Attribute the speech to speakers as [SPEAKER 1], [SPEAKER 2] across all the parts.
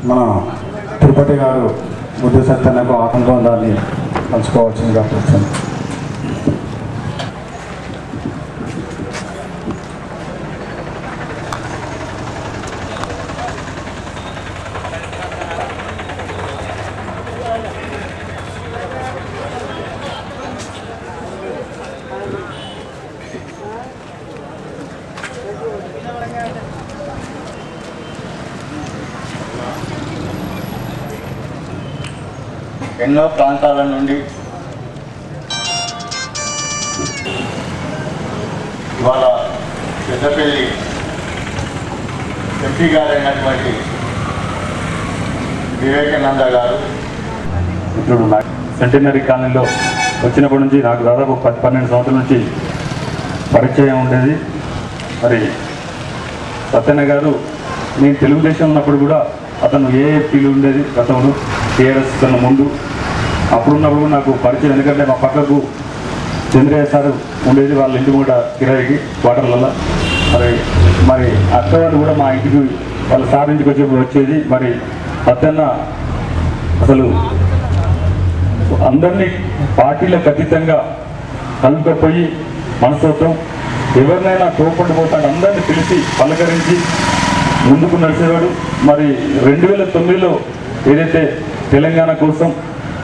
[SPEAKER 1] మన తిరుపతి గారు బుద్ధ సత్యన్నకు ఆనందాన్ని పంచుకోవాల్సిందిగా కూర్చొని
[SPEAKER 2] ఎన్నో ప్రాంతాల నుండి ఇవాళ పెద్దపల్లి ఎంపీ గారైనటువంటి వివేకానంద గారు
[SPEAKER 3] ఇప్పుడు సెంటినరీ కాలనీలో వచ్చినప్పటి నుంచి నాకు దాదాపు 10-12 సంవత్సరాల నుంచి పరిచయం ఉండేది. మరి సత్యన్న గారు నేను తెలుగుదేశం ఉన్నప్పుడు కూడా అతను ఏఎఫ్టీలు ఉండేది గతంలో, టీఆర్ఎస్ కన్నా ముందు. అప్పుడున్నప్పుడు నాకు పరిచయం, ఎందుకంటే మా పక్కకు చంద్రయ్య సార్ ఉండేది, వాళ్ళ ఇంటి కూడా కిరాయికి క్వార్టర్లలో. మరి అక్క వాళ్ళు కూడా మా ఇంటికి వాళ్ళ సార్ ఇంటికి వచ్చేది. మరి సత్యన్న అసలు అందరినీ పార్టీలకు అతీతంగా కలుపుకపోయి మనస్తత్వం, ఎవరినైనా తోపండిపోతాడు, అందరినీ పిలిచి పలకరించి ముందుకు నడిచేవాడు. మరి 2009లో ఏదైతే తెలంగాణ కోసం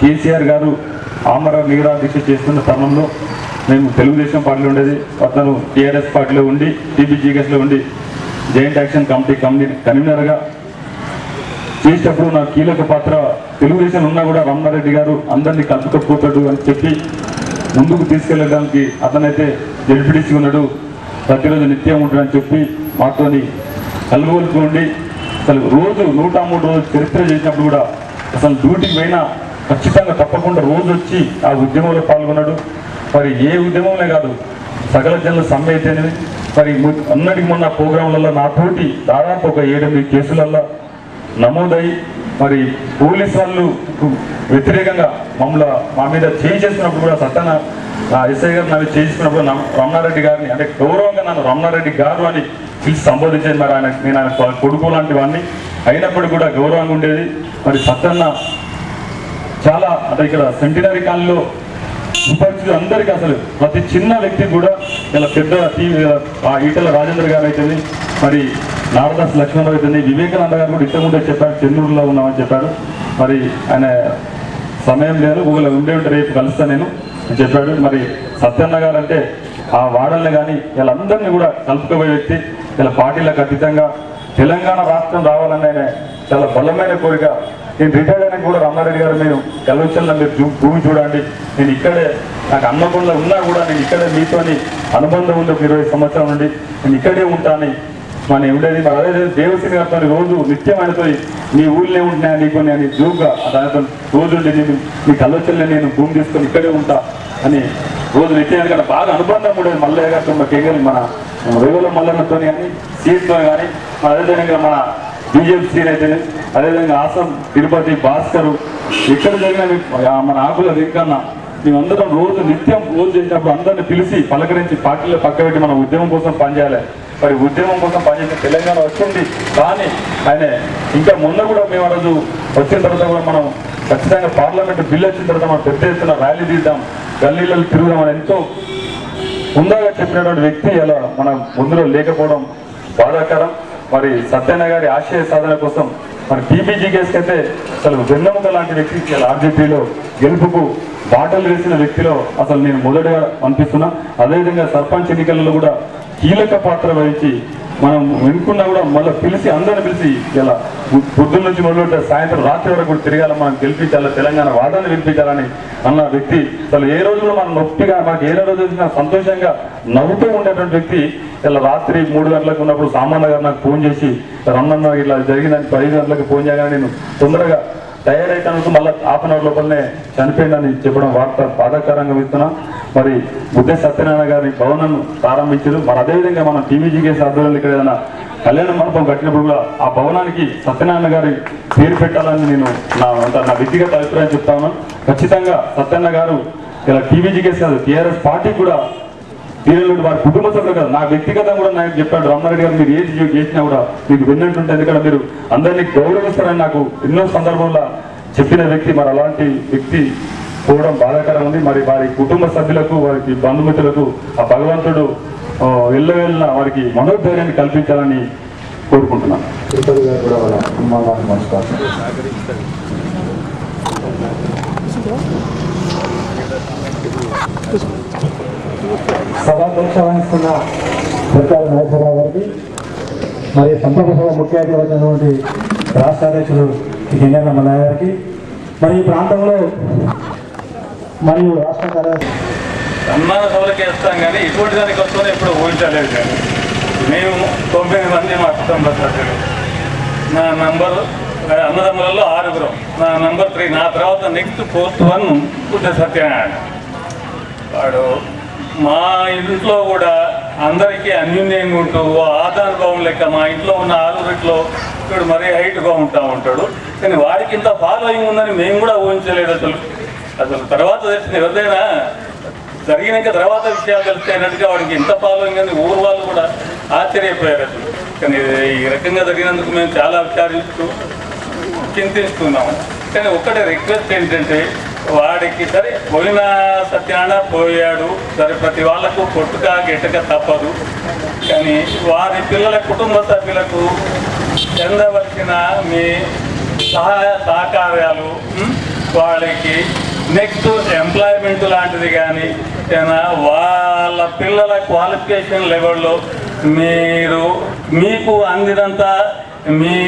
[SPEAKER 3] కేసీఆర్ గారు ఆమర నిరాదీక్ష చేస్తున్న తరుణంలో మేము తెలుగుదేశం పార్టీలో ఉండేది, అతను టీఆర్ఎస్ పార్టీలో ఉండి టీబీజీఎస్లో ఉండి జాయింట్ యాక్షన్ కమిటీ కన్వీనర్గా చేసేటప్పుడు నా కీలక పాత్ర, తెలుగుదేశం ఉన్నా కూడా రమణారెడ్డి గారు అందరినీ కలుపుకపోతాడు అని చెప్పి ముందుకు తీసుకెళ్ళడానికి అతనైతే జడ్పీటీసీ ఉన్నాడు, ప్రతిరోజు నిత్యం ఉంటాడని చెప్పి మాతోని కలుగొలుకోండి. అసలు రోజు 103 రోజులు చరిత్ర చేసినప్పుడు కూడా అసలు డ్యూటీకి పోయినా ఖచ్చితంగా తప్పకుండా రోజు వచ్చి ఆ ఉద్యమంలో పాల్గొన్నాడు. మరి ఏ ఉద్యమంలో కాదు, సకల జనుల సమ్మె అయితేనేది, మరి అన్నటికి మొన్న ప్రోగ్రాంలలో నాతోటి దాదాపు ఒక 7-8 కేసులలో నమోదై, మరి పోలీసు వాళ్ళు వ్యతిరేకంగా మా మీద చేంజ్ చేసుకున్నప్పుడు కూడా సత్యన ఎస్ఐ గారు నన్ను చేసుకున్నప్పుడు రమణారెడ్డి గారిని, అంటే గౌరవంగా నన్ను రమణారెడ్డి గారు అని పిలిచి సంబోధించేది. మరి నేను ఆయన కొడుకు లాంటి వాడిని అయినప్పటికీ కూడా గౌరవంగా ఉండేది. మరి సత్యన్న చాలా, అంటే ఇక్కడ సెంటినరీ కాలనీలో సుపరిచితులు అందరికీ, అసలు ప్రతి చిన్న వ్యక్తికి కూడా ఇలా పెద్ద ఈటల రాజేంద్ర గారు అవుతుంది, మరి నారదాస్ లక్ష్మణరావు అవుతుంది, వివేకానంద గారు కూడా ఇంతకుముందే చెప్పాడు, చెన్నూరులో ఉన్నామని చెప్పాడు. మరి ఆయన సమయం లేదు, ఊళ్ళో ఉండే రేపు కలుస్తాను నేను చెప్పాడు. మరి సత్యన్న గారు అంటే ఆ వాడల్ని కానీ వీళ్ళందరినీ కూడా కలుపుకోబోయే వ్యక్తి. ఇలా పార్టీలకు అతీతంగా తెలంగాణ రాష్ట్రం రావాలని ఆయన చాలా బలమైన కోరిక. నేను రిటైర్డ్ అయినా కూడా రమణారెడ్డి గారు మీరు కలవచ్చల్లో మీరు భూమి చూడండి, నేను ఇక్కడే, నాకు అన్నకుండా ఉన్నా కూడా నేను ఇక్కడే మీతోని అనుబంధం ఉంది, 20 సంవత్సరాల నుండి నేను ఇక్కడే ఉంటాను మన ఉండేది. మరి అదే దేవశ్రీ గారితో రోజు నిత్యం ఆయనతో నీ ఊళ్ళే ఉంటున్నాయా నీకు అని జోక్గా దానితో రోజు ఉండి నీ కలవచ్చల్లే నేను భూమి తీసుకొని ఇక్కడే ఉంటా అని రోజు నిత్యం, ఎందుకంటే బాగా అనుబంధం ఉండేది మల్లయ్య గారితో, మా కేగల్ మన రేవుల మల్లన్నతో కానీ సీట్తో కానీ, అదేవిధంగా మన బీజేపీ సీన్ అయితే, అదేవిధంగా ఆసం తిరుపతి భాస్కరు, ఎక్కడ జరిగిన మన ఆకుల వెంకన్న, మేమందరం రోజు నిత్యం రోజు చేసినప్పుడు అందరిని పిలిచి పలకరించి పార్టీలో పక్క పెట్టి మనం ఉద్యమం కోసం పనిచేయాలి. మరి ఉద్యమం కోసం పనిచేసే తెలంగాణ వచ్చింది, కానీ ఆయన ఇంకా మొన్న కూడా మేము ఆ రోజు వచ్చిన తర్వాత కూడా మనం ఖచ్చితంగా పార్లమెంట్ బిల్ వచ్చిన తర్వాత మనం పెద్ద ఎత్తున ర్యాలీ తీద్దాం, గల్లీలలో తిరుగుదాం అని ఎంతో హుందాగా చెప్పినటువంటి వ్యక్తి అలా మన ముందులో లేకపోవడం బాధాకరం. మరి సత్యన్న గారి ఆశయ సాధన కోసం మరి టీబీజీకేస్కి అయితే అసలు వెన్నెముక లాంటి వ్యక్తి, ఆర్జీపీలో గెలుపుకు బాటలు వేసిన వ్యక్తిలో అసలు నేను మొదటగా అనిపిస్తున్నా. అదేవిధంగా సర్పంచ్ ఎన్నికలలో కూడా కీలక పాత్ర వహించి మనం వెనుకున్నా కూడా మళ్ళీ పిలిచి అందరిని పిలిచి ఇలా పొద్దున్న నుంచి మొదలుపెట్టే సాయంత్రం రాత్రి వరకు కూడా తిరగాల, మనం గెలిపించాలి, తెలంగాణ వాదాన్ని వినిపించాలని అన్న వ్యక్తి. అసలు ఏ రోజు కూడా మనం నొప్పిగా, మనకి ఏ రోజు వచ్చినా సంతోషంగా నవ్వుతూ ఉండేటువంటి వ్యక్తి. ఇలా రాత్రి 3 గంటలకు ఉన్నప్పుడు సామాన్య గారు నాకు ఫోన్ చేసి, రమణన్న ఇట్లా జరిగిందని 5 గంటలకు ఫోన్ చేయగానే నేను తొందరగా తయారైతాను, మళ్ళీ హాఫ్ అన్ అవర్ లోపలనే చనిపోయిందని చెప్పడం వార్త బాధాకరంగా ఇస్తున్నా. మరి బుద్ధ సత్యనారాయణ గారి భవనం ప్రారంభించారు. మరి అదేవిధంగా మనం టీబీజీకేస్ ఆధ్వర్యంలో ఇక్కడ ఏదైనా కళ్యాణ మండపం కట్టినప్పుడు కూడా ఆ భవనానికి సత్యనారాయణ గారి పేరు పెట్టాలని నేను నా వ్యక్తిగత అభిప్రాయం చెప్తా ఉన్నాను. ఖచ్చితంగా సత్యన్న గారు ఇలా టీబీజీకేస్ కాదు, టీఆర్ఎస్ పార్టీ కూడా తీరలుడు వారి కుటుంబ సభ్యులు కదా, నా వ్యక్తిగతంగా కూడా నాకు చెప్పాడు రమణారెడ్డి గారు, మీరు ఏది చేసినా కూడా మీకు విన్నట్టుంటే, ఎందుకంటే మీరు అందరినీ గౌరవిస్తారని నాకు ఎన్నో సందర్భంలో చెప్పిన వ్యక్తి. మరి అలాంటి వ్యక్తి పోవడం బాధాకరం ఉంది. మరి వారి కుటుంబ సభ్యులకు, వారికి బంధుమిత్రులకు ఆ భగవంతుడు వెళ్ళ వారికి మనోధైర్యాన్ని కల్పించాలని కోరుకుంటున్నాను.
[SPEAKER 1] తిరుపతి గారు కూడా వాళ్ళ కుటుంబానికి నమస్కారం. సభాధ్యక్ష వహిస్తున్న సర్కారు నాగేశ్వరరావు గారికి, మరి సంతాప సభ ముఖ్య అతిథి వచ్చినటువంటి రాష్ట్ర అధ్యక్షులు గిన్నెల మల్లయ్య గారికి, మరి ఈ ప్రాంతంలో మరియు రాష్ట్ర కార్యదర్శి
[SPEAKER 3] సన్మాన సభలకి వేస్తాం కానీ ఇటువంటి దానికి వస్తుందో ఎప్పుడు ఊహించలేదు. కానీ మేము 9 మంది మా కుటుంబ సభ్యులు, నా నంబరు అన్నదమ్ములలో 6, నా నంబర్ 3, నా తర్వాత నెక్స్ట్ 4th 1 బుద్ధ సత్యనారాయణ. వాడు మా ఇంట్లో కూడా అందరికీ అన్యూన్యంగా ఉంటూ ఆధారభావం లెక్క మా ఇంట్లో ఉన్న 6 ఇప్పుడు మరీ హైట్గా ఉంటాడు. కానీ వాడికి ఇంత ఫాలోయింగ్ ఉందని మేము కూడా ఊహించలేదు. అసలు తర్వాత తెలిసింది, ఎవరిదైనా జరిగినాక తర్వాత విషయాలు తెలిసినట్టుగా వాడికి ఎంత ఫాలోయింగ్ అని ఊరు వాళ్ళు కూడా ఆశ్చర్యపోయారు అసలు. కానీ ఈ రకంగా జరిగినందుకు మేము చాలా విచారిస్తూ చింతిస్తున్నాము. కానీ ఒక్కటే రిక్వెస్ట్ ఏంటంటే, వాడికి సరే పోయిన సత్యనారాయణ పోయాడు, సరే ప్రతి వాళ్ళకు కొట్టుక గెట్టక తప్పదు. కానీ వారి పిల్లల కుటుంబ సభ్యులకు చెందవలసిన మీ సహాయ సహకార్యాలు, వాళ్ళకి నెక్స్ట్ ఎంప్లాయ్మెంట్ లాంటిది కానీ వాళ్ళ పిల్లల క్వాలిఫికేషన్ లెవెల్లో మీకు అందినంత మీ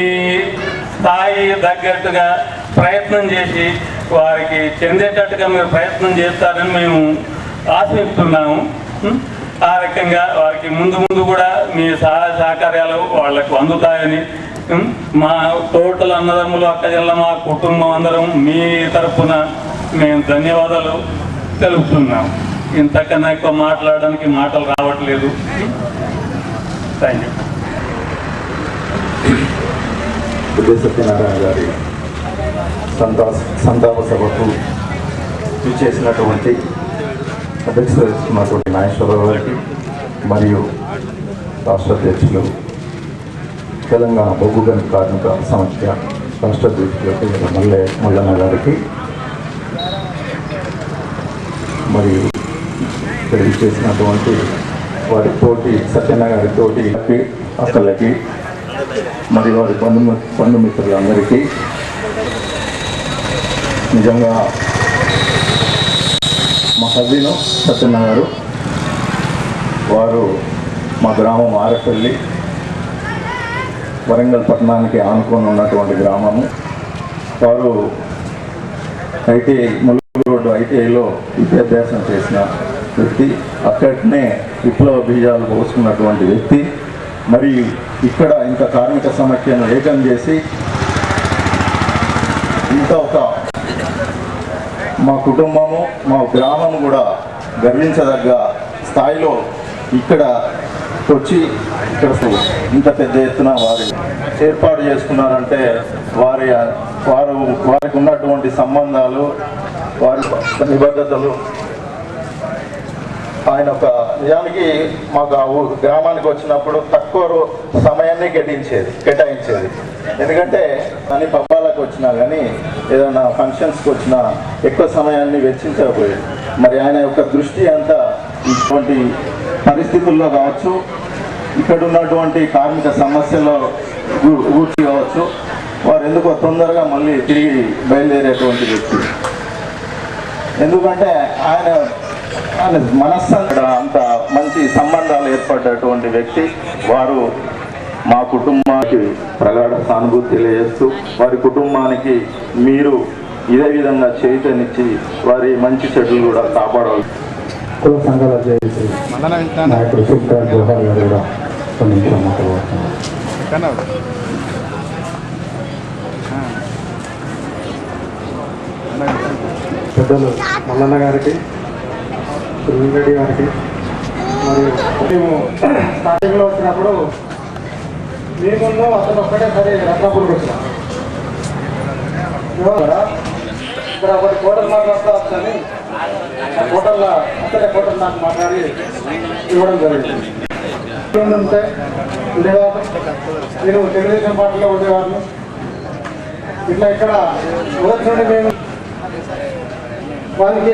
[SPEAKER 3] స్థాయి తగ్గట్టుగా ప్రయత్నం చేసి వారికి చెందేటట్టుగా మీరు ప్రయత్నం చేస్తారని మేము ఆశిస్తున్నాము. ఆ రకంగా వారికి ముందు కూడా మీ సహాయ సహకార్యాలు వాళ్లకు అందుతాయని, మా టోటల్ అన్నదమ్ములు అక్కజల్ల మా కుటుంబం అందరం మీ తరఫున మేము ధన్యవాదాలు తెలుపుతున్నాం. ఇంతకన్నా ఎక్కువ మాట్లాడడానికి మాటలు రావట్లేదు. Thank you.
[SPEAKER 1] బుద్ధ సత్యనారాయణ గారి సంతాప సభకు చేసినటువంటి అధ్యక్షత వహిస్తున్నటువంటి నాగేశ్వరరావు గారికి, మరియు రాష్ట్ర అధ్యక్షులు తెలంగాణ బొగ్గు గని కార్మిక సమాఖ్య రాష్ట్ర అధ్యక్షులు మల్లన్న గారికి, మరియు ఇక్కడ చేసినటువంటి వారి తోటి సత్యనారాయణ గారి తోటి అక్కలకి, మరియు వారి బంధుమిత్రులందరికీ నిజంగా మా కజిన్ సత్యనారాయణ గారు, వారు మా గ్రామం ఆరపల్లి, వరంగల్ పట్టణానికి ఆనుకొని ఉన్నటువంటి గ్రామము. వారు ములుగు రోడ్డు ఐటీఐలో విద్యాభ్యాసం చేసిన వ్యక్తి, అక్కడనే విప్లవ బీజాలు పోసుకున్నటువంటి వ్యక్తి. మరియు ఇక్కడ ఇంత కార్మిక సమాఖ్యను ఏకం చేసి ఇంత మా కుటుంబము, మా గ్రామం కూడా గర్వించదగ్గ స్థాయిలో ఇక్కడ వచ్చి ఇంత పెద్ద ఎత్తున వారు ఏర్పాటు చేసుకున్నారంటే వారికి ఉన్నటువంటి సంబంధాలు, వారి నిబద్ధతలు. ఆయన నిజానికి మాకు ఆ గ్రామానికి వచ్చినప్పుడు తక్కువ సమయాన్ని కేటాయించేది. ఎందుకంటే అన్ని పబ్బాలకు వచ్చినా కానీ ఏదైనా ఫంక్షన్స్కి వచ్చినా ఎక్కువ సమయాన్ని వెచ్చించకపోయేది. మరి ఆయన యొక్క దృష్టి అంతా ఇటువంటి పరిస్థితుల్లో కావచ్చు, ఇక్కడ ఉన్నటువంటి కార్మిక సమస్యల్లో గూర్చి కావచ్చు, వారు ఎందుకో తొందరగా మళ్ళీ తిరిగి బయలుదేరేటువంటి వ్యక్తి. ఎందుకంటే ఆయన మనస్సంగా అంత మంచి సంబంధాలు ఏర్పడ్డటువంటి వ్యక్తి. వారు మా కుటుంబానికి ప్రగాఢ సానుభూతి తెలియజేస్తూ, వారి కుటుంబానికి మీరు ఇదే విధంగా చేయుతనిచ్చి వారి మంచి చెడులు కూడా కాపాడాలి. కుల సంఘాల అధ్యక్షుడు నాయకుడు సుల్తాన్ జోహార్ గారు కూడా కొన్ని నిమిషాలు మాట్లాడుతున్నారు. పెద్దలు మల్లన్న గారికి, రెడ్డి గారికి, మరియు మేము స్టార్టింగ్లో వచ్చినప్పుడు మీ ముందు అతను ఒక్కటే సరే రత్నాపూర్కి వచ్చినాం. ఇక్కడ ఒకటి హోటల్ మాట్లాడుతూ వస్తుంది, హోటల్లో అక్కడే హోటల్ నాకు మాట్లాడి
[SPEAKER 4] ఇవ్వడం జరిగింది. ఉంటే ఉండేవారు, నేను తెలుగుదేశం పార్టీలో ఉండేవారు. ఇట్లా ఇక్కడ మొదటి నుండి మేము వారికి